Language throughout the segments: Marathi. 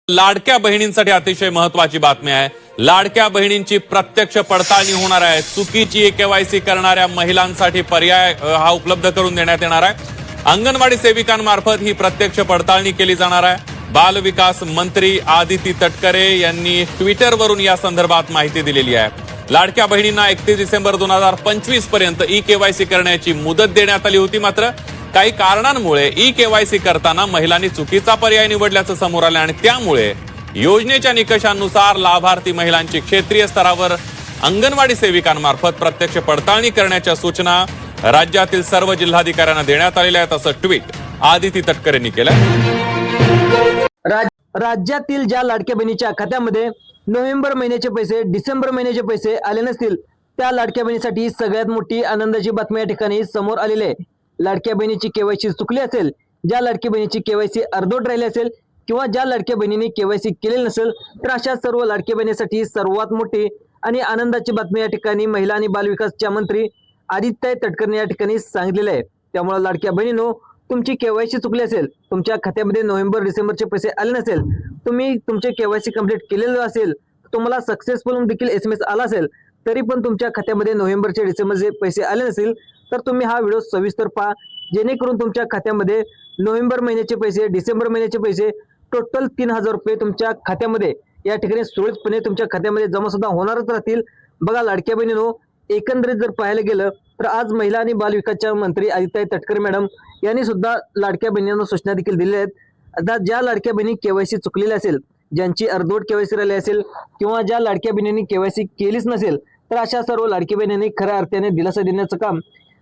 लाडक्या बहिणींसाठी अतिशय महत्वाची बातमी आहे। लाडक्या बहिणींची प्रत्यक्ष पडताळणी होणार आहे। चुकीची केवायसी करणाऱ्या महिलांसाठी पर्याय हा उपलब्ध करून देण्यात येणार आहे। अंगणवाडी सेविकांमार्फत ही प्रत्यक्ष पडताळणी केली जाणार आहे। बाल विकास मंत्री आदिती तटकरे यांनी ट्विटरवरून या संदर्भात माहिती दिलेली आहे। लाडक्या बहिणींना 31 डिसेंबर 2025 पर्यंत ई केवायसी करण्याची मुदत देण्यात आली होती। मात्र काही कारणांमुळे ई केवायसी करताना महिलांनी चुकीचा पर्याय निवडल्याचं समोर आलं आणि त्यामुळे योजनेच्या निकषांनुसार लाभार्थी महिलांची क्षेत्रीय स्तरावर अंगणवाडी सेविकांमार्फत प्रत्यक्ष पडताळणी करण्याच्या सूचना राज्यातील सर्व जिल्हाधिकाऱ्यांना देण्यात आलेल्या आहेत, असं ट्विट आदिती तटकरेंनी केलं। राज्यातील ज्या लाडक्या बहिणीच्या खात्यामध्ये नोव्हेंबर महिन्याचे पैसे, डिसेंबर महिन्याचे पैसे आले नसतील त्या लाडक्या बहिणीसाठी सगळ्यात मोठी आनंदाची बातमी या ठिकाणी समोर आलेली आहे। लाडक्या बहिणीची केवायसी चुकली असेल, ज्या लाडक्या बहिणीची केवायसी अर्धवट राहिली असेल किंवा ज्या लाडक्या बहिणीने केवायसी केलेली नसेल तर अशा सर्व लाडक्या बहिणीसाठी सर्वात मोठी आणि आनंदाची बातमी या ठिकाणी महिला आणि बालविकासच्या मंत्री आदित्य तटकरे या ठिकाणी सांगितलेले आहे। त्यामुळे लाडक्या बहिणींनो, तुमची केवायसी चुकली असेल, तुमच्या खात्यामध्ये नोव्हेंबर डिसेंबरचे पैसे आले नसेल, तुम्ही तुमचे केवायसी कंप्लीट केलेलं असेल, तुम्हाला सक्सेसफुल देखील SMS आला असेल, तरी पण तुमच्या खात्यामध्ये नोव्हेंबरचे डिसेंबरचे पैसे आले नसेल तर तुम्ही हा व्हिडिओ सविस्तर पहा, जेणेकरून तुमच्या खात्यामध्ये नोव्हेंबर महिन्याचे पैसे, डिसेंबर महिन्याचे पैसे टोटल 3000 रुपये तुमच्या खात्यामध्ये या ठिकाणी सुरळीतपणे तुमच्या खात्यामध्ये जमा सुद्धा होणारच राहतील। बघा लाडक्या बहिणींनो, एकंदरीत जर पाहायला गेलं तर आज महिला आणि बाल विकासच्या मंत्री आदित्य तटकरे मॅडम यांनी सुद्धा लाडक्या बहिणींना सूचना देखील दिल्या आहेत। आता ज्या लाडक्या बहिणी केवायसी चुकलेली असेल, ज्यांची अर्धवट केवायसी राहिली असेल किंवा ज्या लाडक्या बहिणींनी केवायसी केलीच नसेल तर अशा सर्व लाडक्या बहिणींनी खऱ्या अर्थाने दिलासा देण्याचं काम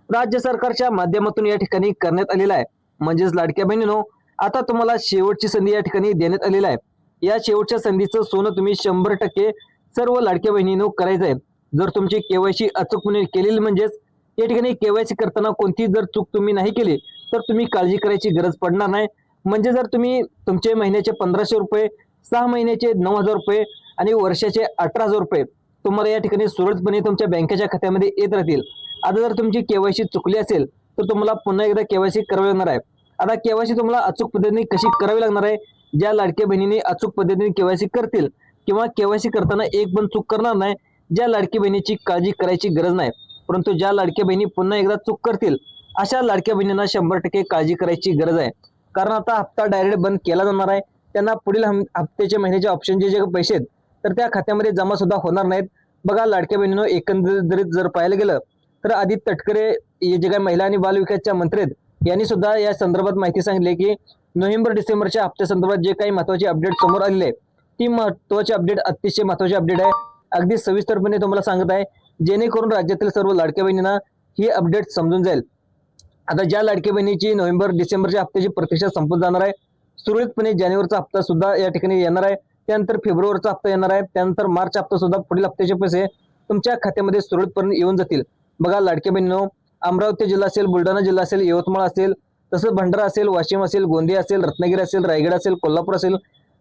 राज्य सरकारच्या माध्यमातून या ठिकाणी करण्यात आलेलं आहे। म्हणजेच लाडक्या बहिणींनो, आता तुम्हाला शेवटची संधी या ठिकाणी देण्यात आलेली आहे। या शेवटच्या संधीचं सोनं तुम्ही 100% सर्व लाडक्या बहिणींनो करायचं आहे। जर तुमची केवायसी अचूकपणे केलेली, म्हणजेच या ठिकाणी केवायसी करताना कोणती जर चूक तुम्ही नाही केली तर तुम्ही काळजी करायची गरज पडणार नाही। म्हणजे जर तुम्ही तुमचे महिन्याचे 1500 रुपये, 6 महिन्याचे 9000 रुपये आणि वर्षाचे 18000 रुपये तुम्हाला या ठिकाणी सुरळीतपणे तुमच्या बँकेच्या खात्यामध्ये येत राहतील। आता जर तुमची केवायसी चुकली असेल तर तुम्हाला पुन्हा एकदा केवायसी करावी लागणार आहे। आता केवायसी तुम्हाला अचूक पद्धतीने कशी करावी लागणार आहे? ज्या लाडक्या बहिणींनी अचूक पद्धतीने केवायसी करतील किंवा केवायसी करताना एक पण चूक करणार नाही, ज्या लाडकी बहिणीची काळजी करायची गरज नाही, परंतु ज्या लाडक्या बहिणी पुन्हा एकदा चूक करतील अशा लाडक्या बहिणींना 100% काळजी करायची गरज आहे। कारण आता हप्ता डायरेक्ट बंद केला जाणार आहे, त्यांना पुढील हप्त्याचे महिन्याचे ऑप्शनचे जे पैसे आहेत तर त्या खात्यामध्ये जमा सुद्धा होणार नाहीत। बघा लाडक्या बहिणींनो, एकंदरीत जर पाहायला गेलं तर आदित्य तटकरे जे काही महिला आणि बाल विकासच्या मंत्री आहेत यांनी सुद्धा या संदर्भात माहिती सांगितली की नोव्हेंबर डिसेंबरच्या हप्त्या संदर्भात जे काही महत्त्वाची अपडेट समोर आलेले आहे ती महत्त्वाची अपडेट अतिशय महत्त्वाची अपडेट आहे। अगदी सविस्तरपणे तुम्हाला सांगत आहे, जेणेकरून राज्यातील सर्व लाडक्या बहिणींना ही अपडेट समजून जाईल। आता ज्या लाडक्या बहिणीची नोव्हेंबर डिसेंबरच्या हप्त्याची प्रतीक्षा संपून जाणार आहे, सुरळीतपणे जानेवारीचा हप्ता सुद्धा या ठिकाणी येणार आहे, त्यानंतर फेब्रुवारीचा हप्ता येणार आहे, त्यानंतर मार्च हप्ता सुद्धा पुढील हप्त्याचे पैसे तुमच्या खात्यामध्ये सुरळीतपणे येऊन जातील। बघा लाडक्या बहिणींनो, अमरावती जिल्हा असेल, बुलढाणा जिल्हा असेल, यवतमाळ असेल, तसंच भंडारा असेल, वाशिम असेल, गोंदिया असेल, रत्नागिरी असेल, रायगड असेल, कोल्हापूर असेल,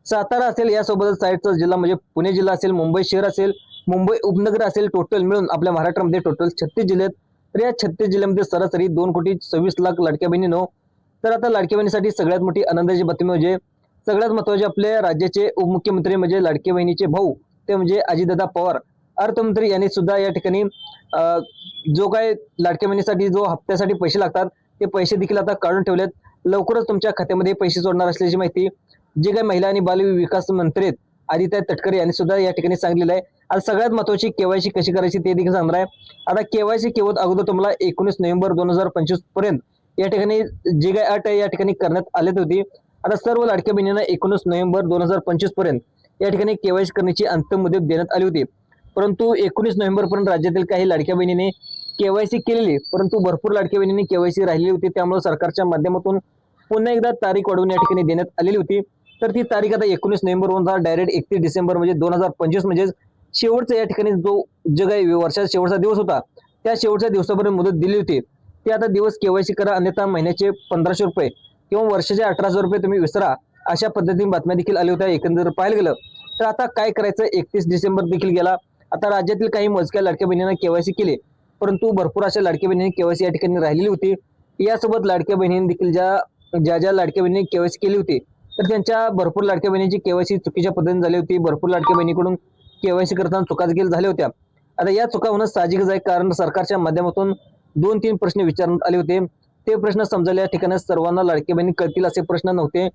सातारा असेल, यासोबतच साईडचा जिल्हा म्हणजे पुणे जिल्हा असेल, मुंबई शहर असेल, मुंबई उपनगर असेल, टोटल मिळून आपल्या महाराष्ट्रामध्ये टोटल 36 जिल्हे आहेत। तर या 36 जिल्ह्यामध्ये सरासरी 2,26,00,000 लाडक्या बहिणींनो, तर आता लाडक्या बहिणीसाठी सगळ्यात मोठी आनंदाची बातमी म्हणजे सगळ्यात महत्त्वाचे आपल्या राज्याचे उपमुख्यमंत्री म्हणजे लाडक्या बहिणीचे भाऊ ते म्हणजे अजितदादा पवार अर्थमंत्री यांनी सुद्धा या ठिकाणी जो काय लाडक्या बहिणीसाठी जो हप्त्यासाठी पैसे लागतात ते पैसे देखील आता काढून ठेवलेत। लवकरच तुमच्या खात्यामध्ये पैसे सोडणार असल्याची माहिती जे काही महिला आणि बाल विकास मंत्री आहेत आदित्य तटकरे यांनी सुद्धा या ठिकाणी सांगितलेलं आहे। आज सगळ्यात महत्त्वाची केवायसी कशी करायची ते देखील सांगणार आहे। आता केवायसी केवळ अगोदर तुम्हाला 19 नोव्हेंबर 2025 पर्यंत या ठिकाणी जे काही अट आहे या ठिकाणी करण्यात आली होती। आता सर्व लाडक्या बहिणींना 19 नोव्हेंबर 2025 पर्यंत या ठिकाणी केवायसी करण्याची अंतिम मुदत देण्यात आली होती, परंतु 19 नोव्हेंबर पर्यंत राज्यातील काही लाडक्या बहिणींनी केवायसी केलेली, परंतु भरपूर लाडक्या बहिणींनी केवायसी राहिली होती, त्यामुळे सरकारच्या माध्यमातून पुन्हा एकदा तारीख वाढवून या ठिकाणी देण्यात आलेली होती। तर ती तारीख आता 19 नोव्हेंबर वरून डायरेक्ट 31 डिसेंबर म्हणजे 2025 म्हणजे शेवटचा या ठिकाणी जो काही वर्षाचा शेवटचा दिवस होता त्या शेवटच्या दिवसापर्यंत मुदत दिली होती, ते आता दिवस केवायसी करा, अन्यथा महिन्याचे 1500 रुपये किंवा वर्षाचे 18000 रुपये तुम्ही विसरा, अशा पद्धतीने बातम्या देखील आल्या होत्या। एकंदर पाहायला गेलं तर आता काय करायचं, 31 डिसेंबर देखील गेला, आता राज्यातील काही मोजक्या लाडक्या बहिणींना केवायसी केली, परंतु भरपूर अशा लाडक्या बहिणींनी केवायसी या ठिकाणी राहिलेली होती। यासोबत लाडक्या बहिणींनी देखील ज्या लाडक्या बहिणींनी केवायसी केली होती तर त्यांच्या भरपूर लाडक्या बहिणीची केवायसी चुकीच्या पद्धतीने झाली होती. भरपूर लाडक्या बहिणीकडून केवायसी करताना चुका देखील झाल्या होत्या. आता या चुका होणं साहजिकच आहे, कारण सरकारच्या माध्यमातून 2-3 प्रश्न विचारण्यात आले होते. ते प्रश्न समजायला या ठिकाणी सर्वांना लाडक्या बहिणी कळतील असे प्रश्न नव्हते.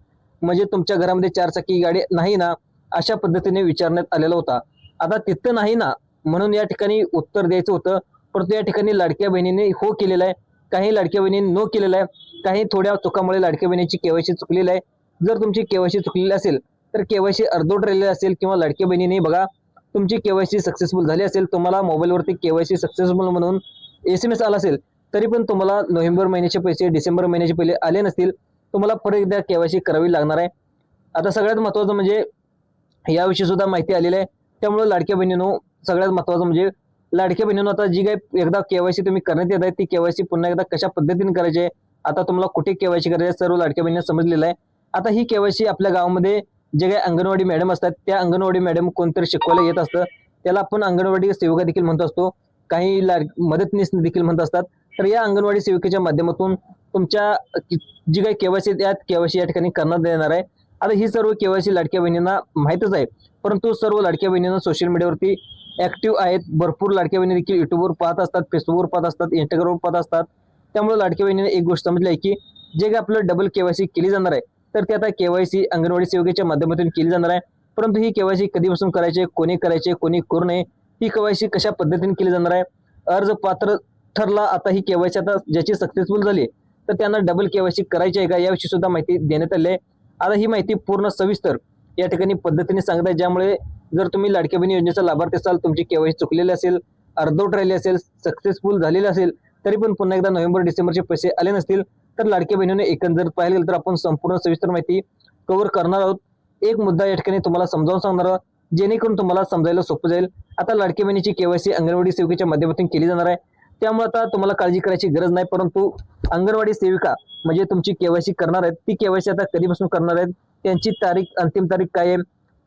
म्हणजे तुमच्या घरामध्ये 4 चाकी गाडी नाही ना, अशा पद्धतीने विचारण्यात आलेला होता. आता तिथं नाही ना म्हणून या ठिकाणी उत्तर द्यायचं होतं, परंतु या ठिकाणी लाडक्या बहिणीने हो केलेला आहे, काही लाडक्या बहिणीने नो केलेला आहे. काही थोड्या चुकामुळे लाडक्या बहिणीची केवायसी चुकलेली आहे. जर तुमची केवायसी चुकलेली असेल तर केवायसी अर्धवट राहिलेली असेल किंवा लाडक्या बहिणीने बघा तुमची केवायसी सक्सेसफुल झाली असेल, तुम्हाला मोबाईलवरती केवायसी सक्सेसफुल म्हणून SMS आला असेल, तरी पण तुम्हाला नोव्हेंबर महिन्याचे पैसे डिसेंबर महिन्याचे पहिले आले नसतील, तुम्हाला परत एकदा केवायसी करावी लागणार आहे. आता सगळ्यात महत्त्वाचं म्हणजे याविषयी सुद्धा माहिती आलेली आहे. त्यामुळे लाडक्या बहिणींनो, सगळ्यात महत्त्वाचं म्हणजे लाडक्या बहिणींनो, आता जी काही एकदा केवायसी तुम्ही करण्यात येत आहे ती केवायसी पुन्हा एकदा कशा पद्धतीने करायची आहे, आता तुम्हाला कुठे केवायसी करायची आहे, सर्व लाडक्या बहिणींना समजलेलं आहे. आता ही केवायसी आपल्या गावामध्ये जे काही अंगणवाडी मॅडम असतात, त्या अंगणवाडी मॅडम कोणतरी शिकवायला येत असतं, त्याला आपण अंगणवाडी सेविका देखील म्हणत असतो, काही मदतनीस देखील म्हणत असतात. तर या अंगणवाडी सेविकेच्या माध्यमातून तुमच्या जी काही केवायसी त्या केवायसी या ठिकाणी करण्यात येणार आहे. आता ही सर्व केवायसी लाडक्या बहिणींना माहीतच आहे, परंतु सर्व लाडक्या बहिणींना सोशल मीडियावरती ऍक्टिव्ह आहेत. भरपूर लाडक्या बहिणी देखील युट्यूबवर पाहत असतात, फेसबुकवर पाहत असतात, इंस्टाग्रामवर पाहत असतात. त्यामुळे लाडक्या बहिणीने एक गोष्ट समजली आहे की जे काही आपलं डबल केवायसी केली जाणार आहे, तर ते आता केवायसी अंगणवाडी सेविकेच्या माध्यमातून केली जाणार आहे. परंतु ही केवायसी कधीपासून करायची, कोणी करायचे, कोणी करू नये, ही केवायसी कशा पद्धतीने केली जाणार आहे, अर्ज पात्र ठरला आता ही केवायसी आता ज्याची सक्सेसफुल झाली तर त्यांना डबल केवायसी करायची आहे का, याविषयी सुद्धा माहिती देण्यात आली आहे. आता ही माहिती पूर्ण सविस्तर या ठिकाणी पद्धतीने सांगत आहे, ज्यामुळे जर तुम्ही लाडक्या बहिणी योजनेचा लाभार्थी असाल, तुमची केवायसी चुकलेली असेल, अर्धवट राहिली असेल, सक्सेसफुल झालेली असेल, तरी पण पुन्हा एकदा नोव्हेंबर डिसेंबरचे पैसे आले नसतील, तर लाडक्या बहिणीने एकंदर पाहिलं गेलं तर आपण संपूर्ण सविस्तर माहिती कव्हर करणार आहोत. एक मुद्दा या ठिकाणी तुम्हाला समजावून सांगणार आहोत, जेणेकरून तुम्हाला समजायला सोपं जाईल. आता लाडक्या बहिणीची केवायसी अंगणवाडी सेविकेच्या माध्यमातून केली जाणार आहे, त्यामुळे आता तुम्हाला काळजी करायची गरज नाही. परंतु अंगणवाडी सेविका म्हणजे तुमची केवायसी करणार आहेत, ती केवायसी आता कधीपासून करणार आहेत, त्यांची तारीख, अंतिम तारीख काय आहे,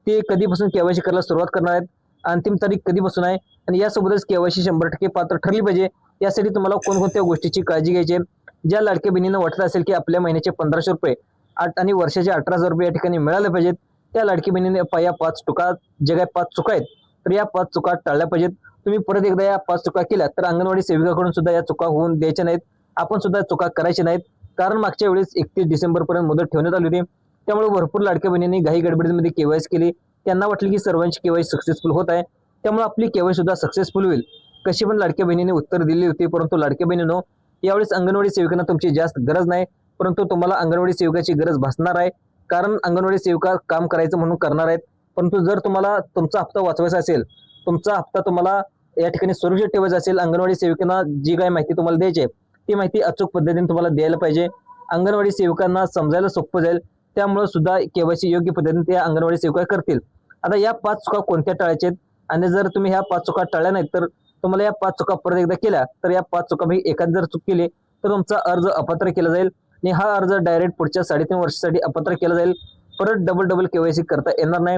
ते कधीपासून केवायसी करायला सुरुवात करणार आहेत, अंतिम तारीख कधीपासून आहे, आणि यासोबतच केवायसी 100% पात्र ठरली पाहिजे. यासाठी तुम्हाला कोणकोणत्या गोष्टीची काळजी घ्यायची आहे. ज्या लाडक्या बहिणींना वाटत असेल की आपल्या महिन्याचे 1500 रुपये आणि वर्षाचे 18,000 रुपये या ठिकाणी मिळाले पाहिजेत, त्या लाडकी बहिणीने या 5 चुका, जे काही 5 चुका आहेत, तर या 5 चुका टाळल्या पाहिजेत. तुम्ही परत एकदा या 5 चुका केल्या तर अंगणवाडी सेविकाकडून सुद्धा या चुका होऊन द्यायच्या नाहीत, आपण सुद्धा चुका करायच्या नाहीत. कारण मागच्या वेळेस 31 डिसेंबरपर्यंत मुदत ठेवण्यात आली होती, त्यामुळे भरपूर लाडक्या बहिणींनी घाई गडबडीमध्ये केवायसी केली. त्यांना वाटलं की सर्वांची केवायसी सक्सेसफुल होत आहे, त्यामुळे आपली केवायसी सुद्धा सक्सेसफुल होईल, कशी पण लाडक्या बहिणीने उत्तर दिली होती. परंतु लाडक्या बहिणींनो, यावेळेस अंगणवाडी सेविकांना तुमची जास्त गरज नाही, परंतु तुम्हाला अंगणवाडी सेविकाची गरज भासणार आहे. कारण अंगणवाडी सेविका काम करायचं म्हणून करणार आहेत, परंतु जर तुम्हाला तुमचा हप्ता वाचवायचा असेल, तुमचा हप्ता तुम्हाला या ठिकाणी सुरक्षित ठेवायचा असेल, अंगणवाडी सेविकांना जी काही माहिती तुम्हाला द्यायची आहे ती माहिती अचूक पद्धतीने तुम्हाला द्यायला पाहिजे. अंगणवाडी सेविकांना समजायला सोपं जाईल, त्यामुळे सुद्धा केवायसी योग्य पद्धतीने त्या अंगणवाडी सेविका करतील. आता या 5 चुका कोणत्या टाळायच्या आहेत, आणि जर तुम्ही ह्या 5 चुका टाळल्या नाहीत तर तुम्हाला या 5 चुका परत एकदा केल्या तर या 5 चुका पैकी एखादी जर चूक केली तर तुमचा अर्ज अपात्र केला जाईल, आणि हा अर्ज डायरेक्ट पुढच्या 3.5 वर्षासाठी अपात्र केला जाईल. परत डबल केवायसी करता येणार नाही.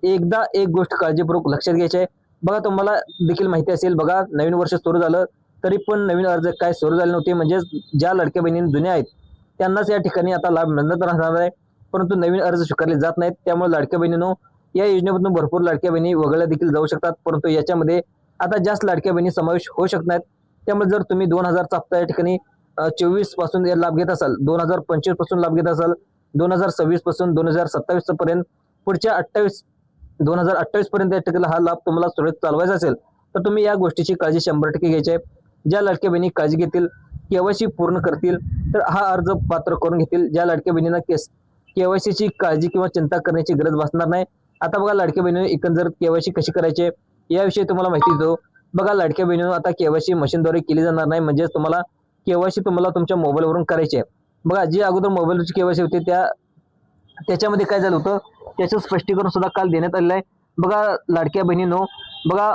एकदा एक गोष्ट काळजीपूर्वक लक्षात घ्यायची आहे. बघा, तुम्हाला देखील माहिती असेल, बघा नवीन वर्ष सुरू झालं तरी पण नवीन अर्ज काय सुरू झाले नव्हते, म्हणजे ज्या लाडक्या बहिणी जुन्या आहेत त्यांनाच या ठिकाणी आता लाभ मिळत राहणार आहे, परंतु नवीन अर्ज स्वीकारले जात नाहीत. त्यामुळे लाडक्या बहिणींनो, या योजनेमधून भरपूर लाडक्या बहिणी वगळल्या देखील जाऊ शकतात, परंतु याच्यामध्ये आता जास्त लाडक्या बहिणी समावेश होऊ शकत नाहीत. त्यामुळे जर तुम्ही 2000चा हप्ता या ठिकाणी 24 पासून लाभ घेत असाल, 2025 पासून लाभ घेत असाल, 2026 पासून 2027 पर्यंत, पुढच्या 2028 पर्यंत या ठिकाणी हा लाभ तुम्हाला सुरळीत चालवायचा असेल तर तुम्ही या गोष्टीची काळजी 100% घ्यायची आहे. ज्या लाडक्या बहिणी काळजी घेतील, केवायसी पूर्ण करतील, तर हा अर्ज पात्र करून घेतील. ज्या लाडक्या बहिणींना केवायसीची काळजी किंवा चिंता करण्याची गरज भासणार नाही. आता बघा, लाडक्या बहिणीने एकंदर केवायसी कशी करायची याविषयी तुम्हाला माहिती देतो. बघा, लाडक्या बहिणीने आता केवायसी मशीनद्वारे केली जाणार नाही, म्हणजे तुम्हाला केवायसी तुम्हाला तुमच्या मोबाईलवरून करायची आहे. बघा, जी अगोदर मोबाईलची केवायसी होती त्याच्यामध्ये काय झालं होतं त्याचं स्पष्टीकरण सुद्धा काल देण्यात आलेलं आहे. बघा लाडक्या बहिणींनो, बघा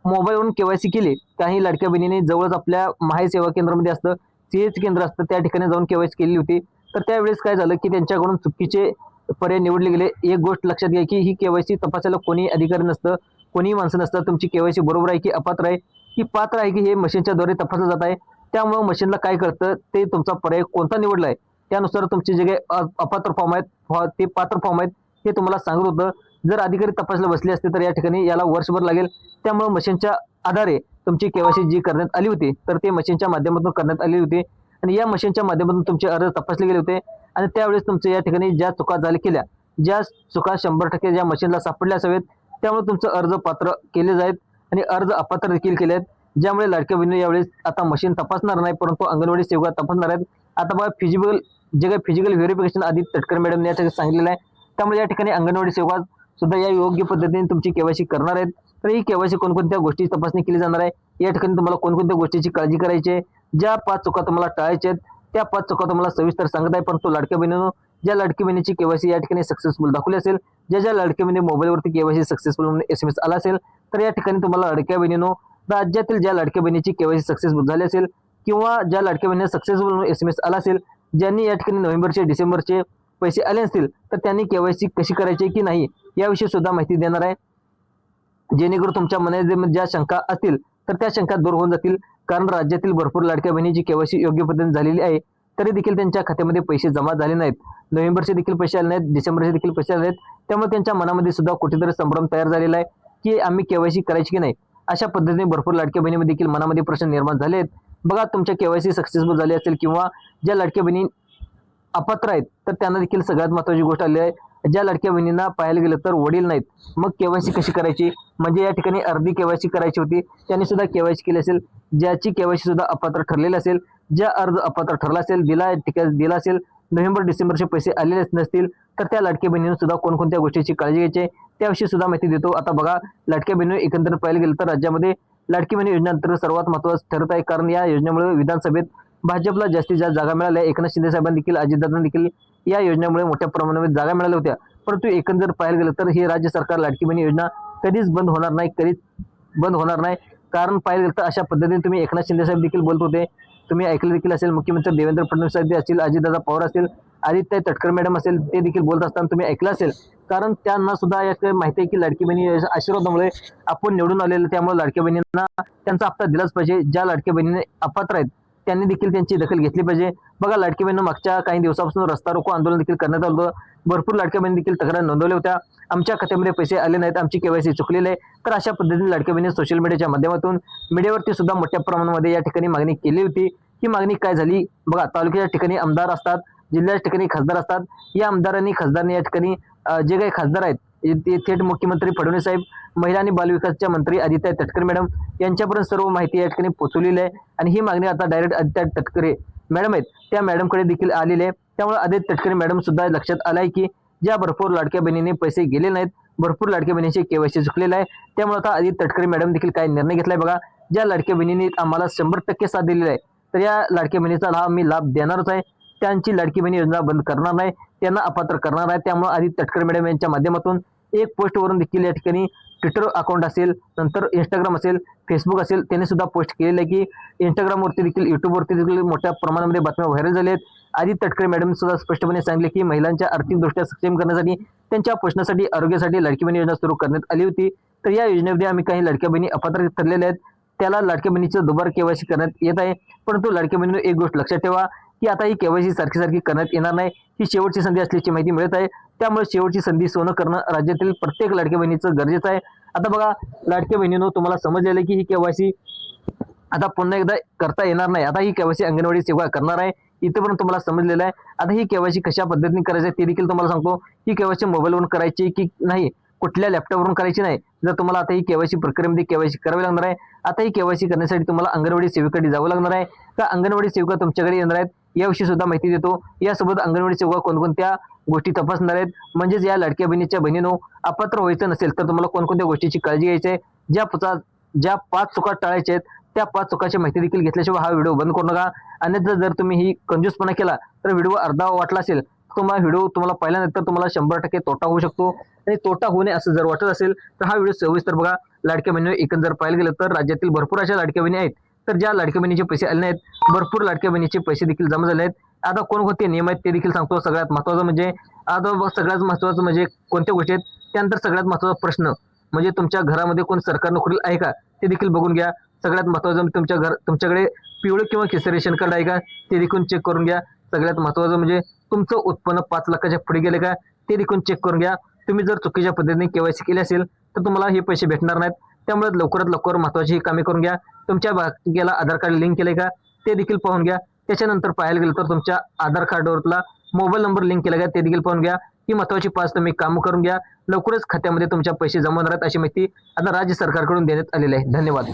मोबाईलवरून केवायसी केली, काही लाडक्या बहिणीने जवळच आपल्या महाई सेवा केंद्रामध्ये असतं, CH केंद्र असतं, त्या ठिकाणी जाऊन केवायसी केली होती. तर त्यावेळेस काय झालं की त्यांच्याकडून चुकीचे पर्याय निवडले गेले. एक गोष्ट लक्षात घ्या की ही केवायसी तपासायला कोणी अधिकारी नसतं, कोणी माणसं नसतं. तुमची केवायसी बरोबर आहे की अपात्र आहे की पात्र आहे की हे मशीनच्या द्वारे तपासलं जात आहे. त्यामुळे मशीनला काय कळतं ते तुमचा पर्याय कोणता निवडला आहे त्यानुसार तुमचे जे काही अपात्र फॉर्म आहेत ते पात्र फॉर्म आहेत हे तुम्हाला सांगत होतं. जर अधिकारी तपासला बसले असते तर या ठिकाणी याला वर्षभर लागेल. त्यामुळे मशीनच्या आधारे तुमची केवायसी जी करण्यात आली होती तर ते मशीनच्या माध्यमातून करण्यात आली होती आणि या मशीनच्या माध्यमातून तुमचे अर्ज तपासले गेले होते आणि त्यावेळेस तुमचे या ठिकाणी ज्या चुका केल्या ज्या चुका 100% ज्या मशीनला सापडल्या असावेत त्यामुळे तुमचं अर्ज पात्र केले जाईल आणि अर्ज अपात्र देखील केले आहेत. ज्यामुळे लाडक्या बहिणी यावेळेस आता मशीन तपासणार नाही परंतु अंगणवाडी सेविका तपासणार आहेत. आता बघा जे काही फिजिकल व्हेरिफिकेशन आधी तटकर मॅडम या ठिकाणी सांगितलेलं आहे. त्यामुळे या ठिकाणी अंगणवाडी सेविका सुद्धा या योग्य पद्धतीने तुमची केवायसी करणार आहेत. तर ही केवायसी कोणकोणत्या गोष्टी तपासणी केली जाणार आहे, या ठिकाणी तुम्हाला कोणकोणत्या गोष्टीची काळजी करायची आहे, ज्या 5 चुका तुम्हाला टाळायच्या आहेत त्या 5 चुका तुम्हाला सविस्तर सांगत आहे. परंतु लाडक्या बहिणींनो, ज्या लाडकी बहिणीची केवायसी या ठिकाणी सक्सेसफुल दाखवली असेल, ज्या लाडक्या बहिणी मोबाईलवरती केवायसी सक्सेसफुल म्हणून SMS आला असेल तर या ठिकाणी तुम्हाला लाडक्या बहिणींनो राज्यातील ज्या लाडक्या बहिणीची केवायसी सक्सेसफुल झाली असेल किंवा ज्या लाडक्या बहिणींना सक्सेसफुल म्हणून SMS आला असेल, ज्यांनी या ठिकाणी नोव्हेंबरचे डिसेंबरचे पैसे आले असतील तर त्यांनी केवायसी कशी करायची की नाही याविषयी सुद्धा माहिती देणार आहे. जेणेकरून तुमच्या मनात ज्या शंका असतील तर त्या शंका दूर होऊन जातील. कारण राज्यातील भरपूर लाडक्या बहिणीची केवायसी योग्य पद्धतीने झालेली आहे तरी देखील त्यांच्या खात्यामध्ये पैसे जमा झाले नाहीत. नोव्हेंबरचे देखील पैसे आले नाहीत, डिसेंबरचे देखील पैसे आले नाहीत. त्यामुळे त्यांच्या मनामध्ये सुद्धा कुठेतरी संभ्रम तयार झालेला आहे की आम्ही केवायसी करायची की नाही. अशा पद्धतीने भरपूर लाडक्या बहिणीमध्ये देखील मनामध्ये प्रश्न निर्माण झाले आहेत. बघा, तुमच्या केवायसी सक्सेसफुल झाली असेल किंवा ज्या लाडक्या बहिणी अपात्र आहेत तर त्यांना देखील सगळ्यात महत्त्वाची गोष्ट आली आहे. ज्या लाडक्या बहिणींना पाहायला गेलं तर वडील नाहीत, मग केवायसी कशी करायची, म्हणजे या ठिकाणी अर्धी केवायसी करायची होती त्यांनी सुद्धा केवायसी केली असेल. ज्याची केवायसी सुद्धा अपात्र ठरलेली असेल, ज्या अर्ज अपात्र ठरला असेल, दिला असेल, नोव्हेंबर डिसेंबरचे पैसे आलेले नसतील तर त्या लाडक्या बहिणींना सुद्धा कोणकोणत्या गोष्टीची काळजी घ्यायची आहे त्याविषयी सुद्धा माहिती देतो. आता बघा, लाडक्या बहिणी एकंदरीत पाहायला गेलं तर राज्यामध्ये लाडकी बहिणी योजनेअंतर्गत सर्वात महत्त्वाचं ठरत आहे. कारण या योजनेमुळे विधानसभेत भाजपला जास्तीत जास्त जागा मिळाल्या. एकनाथ शिंदे साहेबांनी देखील, अजितदादांनी देखील या योजनेमुळे मोठ्या प्रमाणात जागा मिळाल्या होत्या. परंतु एकंदर पाहायला गेलं तर ही राज्य सरकार लाडकी बहिणी योजना कधीच बंद होणार नाही. कारण पाहायला गेलं तर अशा पद्धतीने तुम्ही एकनाथ शिंदे साहेब देखील बोलत होते, तुम्ही ऐकले देखील असेल, मुख्यमंत्री देवेंद्र फडणवीस साहेब असतील, अजितदादा पवार असतील, आदित्य तटकर मॅडम असेल, ते देखील बोलत असताना तुम्ही ऐकलं असेल. कारण त्यांना सुद्धा यात माहिती आहे की लाडकी बहिणी आशीर्वादामुळे आपण निवडून आलेलं, त्यामुळे लाडक्या बहिणींना त्यांचा हप्ता दिलाच पाहिजे. ज्या लाडक्या बहिणी अपात्र आहेत त्यांनी देखील त्यांची दखल घेतली पाहिजे. बघा, लाडकी बहिणी मागच्या काही दिवसापासून रस्ता रोको आंदोलन देखील करण्यात आलं होतं. भरपूर लाडक्या बहिणी देखील तक्रार नोंदवल्या होत्या, आमच्या खात्यामध्ये पैसे आले नाहीत, आमची केवायसी चुकलेली आहे. तर अशा पद्धतीने लाडक्या बहिणी सोशल मीडियाच्या माध्यमातून मीडियावरती सुद्धा मोठ्या प्रमाणामध्ये या ठिकाणी मागणी केली होती. ही मागणी काय झाली बघा, तालुक्याच्या ठिकाणी आमदार असतात, जिल्ह्याच्या ठिकाणी खासदार असतात. या आमदारांनी खासदारांनी या ठिकाणी जे काही खासदार आहेत ते थेट मुख्यमंत्री फडणवीस साहेब, महिला आणि बालविकासच्या मंत्री आदित्य तटकरे मॅडम यांच्यापर्यंत सर्व माहिती या ठिकाणी पोहोचवलेली आहे. आणि ही मागणी आता डायरेक्ट आदित्य तटकरे मॅडम आहेत त्या मॅडमकडे देखील आलेली आहे. त्यामुळे आदित्य तटकरे मॅडम सुद्धा लक्षात आलं आहे की ज्या भरपूर लाडक्या बहिणीने पैसे गेले नाहीत, भरपूर लाडक्या बहिणीचे केवायसी चुकलेलं आहे. त्यामुळे आता आदित्य तटकरे मॅडम देखील काय निर्णय घेतलाय बघा, ज्या लाडक्या बहिणीने आम्हाला 100% साथ दिलेला आहे तर या लाडक्या बहिणीचा मी लाभ देणारच आहे. त्यांची लाडकी बहिणी योजना बंद करणार नाही, त्यांना अपात्र करणार आहे. त्यामुळे आदित्य तटकरे मॅडम यांच्या माध्यमातून एक पोस्टवरून देखील या ठिकाणी ट्विटर अकाउंट असेल, नंतर इंस्टाग्राम असेल, फेसबुक असेल, त्यांनी सुद्धा पोस्ट केलेलं आहे की इंस्टाग्रामवरती देखील, युट्यूबवरती देखील मोठ्या प्रमाणामध्ये बातम्या व्हायरल झाल्या आहेत. आदित्य तटकरे मॅडम सुद्धा स्पष्टपणे सांगितले की महिलांच्या आर्थिकदृष्ट्या सक्षम करण्यासाठी, त्यांच्या पोषणासाठी, आरोग्यासाठी लाडकी बहिणी योजना सुरू करण्यात आली होती. तर या योजनेमध्ये आम्ही काही लाडक्या बहिणी अपात्र ठरलेल्या आहेत, त्याला लाडक्या बहिणीचं दुबार केवायसी करण्यात येत आहे. परंतु लाडक्या बहिणीने एक गोष्ट लक्षात ठेवा की आता ही केवायसी सारखी करण्यात येणार नाही. ही शेवटची संधी असल्याची माहिती मिळत आहे. त्यामुळे शेवटची संधी सोनं करणं राज्यातील प्रत्येक लाडक्या बहिणीचं गरजेचं आहे. आता बघा, लाडक्या बहिणीनं तुम्हाला समजलेलं आहे की ही केवायसी आता पुन्हा एकदा करता येणार नाही. आता ही केवायसी अंगणवाडी सेवा करणार आहे, इथपर्यंत तुम्हाला समजलेलं आहे. आता ही केवायसी कशा पद्धतीने करायची ते देखील तुम्हाला सांगतो. ही केवायसी मोबाईलवरून करायची की नाही, कुठल्या लॅपटॉपवरून करायची नाही. जर तुम्हाला आता ही केवायसी प्रक्रियेमध्ये केवायसी करावी लागणार आहे, आता ही केवायसी करण्यासाठी तुम्हाला अंगणवाडी सेविकाकडे जावं लागणार आहे. का अंगणवाडी सेविका तुमच्याकडे येणार आहेत याविषयी सुद्धा माहिती देतो. यासोबत अंगणवाडी सेविका कोणकोणत्या गोष्टी तपासणार आहेत, म्हणजेच या लाडक्या बहिणीच्या बहिणीनो अपात्र व्हायचं नसेल तर तुम्हाला कोणकोणत्या गोष्टीची काळजी घ्यायची आहे, ज्या 5 चुका टाळायच्या आहेत त्या 5 चुकाची माहिती देखील घेतल्याशिवाय हा व्हिडिओ बंद करू नका. अन्यथा जर तुम्ही ही कंजूसपणा केला तर व्हिडिओ अर्धा वाटला असेल, व्हिडिओ तुम्हाला पाहिल्यानंतर तुम्हाला 100% तोटा होऊ शकतो. आणि तोटा होणे असं जर वाटत असेल तर हा व्हिडिओ सविस्तर बघा. लाडक्या बहिणी एकंदर पाहायला गेलं तर राज्यातील भरपूर अशा लाडक्या बहिणी आहेत तर ज्या लाडक्या बहिणीचे पैसे आले नाहीत, भरपूर लाडक्या बहिणीचे पैसे देखील जमा झाले आहेत. आता कोणकोणते नियम आहेत ते देखील सांगतो. सगळ्यात महत्त्वाचं म्हणजे कोणत्या गोष्टी आहेत, त्यानंतर सगळ्यात महत्त्वाचा प्रश्न म्हणजे तुमच्या घरामध्ये कोण सरकारी नोकरी आहे का ते देखील बघून घ्या. सगळ्यात महत्त्वाचं तुमच्याकडे पिवळं किंवा केसरी रेशन कार्ड आहे का ते देखील चेक करून घ्या. सगळ्यात महत्त्वाचं म्हणजे तुमचं उत्पन्न 5 लाखाच्या पुढे गेले का ते देखील चेक करून घ्या. तुम्ही जर चुकीच्या पद्धतीने केवायसी केली असेल तर तुम्हाला हे पैसे भेटणार नाहीत. त्यामुळे लवकरात लवकर महत्त्वाची ही कामे करून घ्या. तुमच्या भाग्याला आधार कार्ड लिंक केले का ते देखील पाहून घ्या. त्याच्यानंतर पाहायला गेलं तर तुमच्या आधार कार्डवरला मोबाईल नंबर लिंक केला का ते देखील पाहून घ्या. ही महत्त्वाची 5 तुम्ही कामं करून घ्या. लवकरच खात्यामध्ये तुमच्या पैसे जमा होणार आहेत अशी माहिती आता राज्य सरकारकडून देण्यात आलेली आहे. धन्यवाद.